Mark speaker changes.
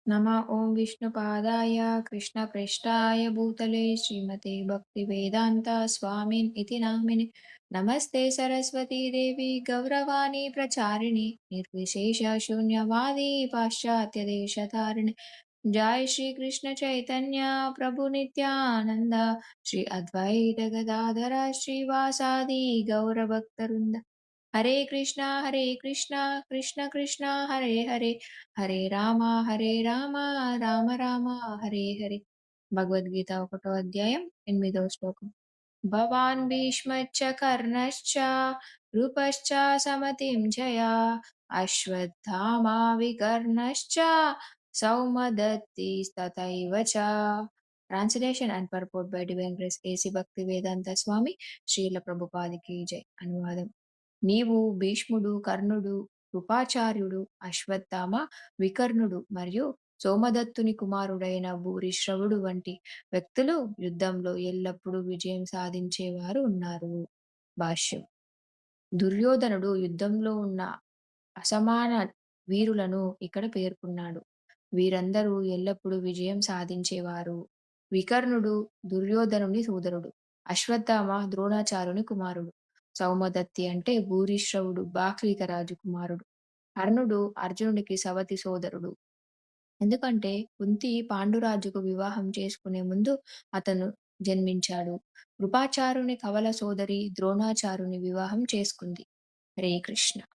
Speaker 1: नम ॐ विष्णुपादाय कृष्णप्रेष्ठाय भूतले श्रीमते भक्तिवेदान्ता स्वामिन् इति नामिने नमस्ते सरस्वती देवी गौरवाणी प्रचारिणे निर्विशेषशून्यवादी पाश्चात्यदेशधारिणे जय श्री कृष्ण चैतन्य प्रभु नित्यानंद श्री अद्वैत गदाधर श्रीवासादि गौरभक्तवृंद हरे कृष्णा कृष्ण कृष्ण हरे हरे హరే రామ రామ రామ హరే హరే. భగవద్గీత 1వ అధ్యాయం 8వ శ్లోకం. భవాన్ భీష్మచ్చ కర్ణశ్చ కృపశ్చ సమతిం జయా అశ్వత్థామా వికర్ణశ్చ సౌమదత్తి తథైవ చ. Translation and పర్పోర్ట్ by divine grace AC భక్తి వేదాంత స్వామి శ్రీల ప్రభుపాదికి జై. అనువాదం. నీవు భీష్ముడు, కర్ణుడు, కృపాచార్యుడు, అశ్వత్థామ, వికర్ణుడు మరియు సోమదత్తుని కుమారుడైన భూరిశ్రవుడు వంటి వ్యక్తులు యుద్ధంలో ఎల్లప్పుడూ విజయం సాధించేవారు ఉన్నారు. భాష్యం. దుర్యోధనుడు యుద్ధంలో ఉన్న అసమాన వీరులను ఇక్కడ పేర్కొన్నాడు. వీరందరూ ఎల్లప్పుడూ విజయం సాధించేవారు. వికర్ణుడు దుర్యోధనుని సోదరుడు. అశ్వత్థామ ద్రోణాచార్యుని కుమారుడు. సౌమదత్తి అంటే భూరిశ్రవుడు బాహ్లిక రాజు కుమారుడు. కర్ణుడు అర్జునుడికి సవతి సోదరుడు. ఎందుకంటే కుంతి పాండురాజుకు వివాహం చేసుకునే ముందు అతను జన్మించాడు. కృపాచార్యుని కవల సోదరి ద్రోణాచార్యుని వివాహం చేసుకుంది. హరే కృష్ణ.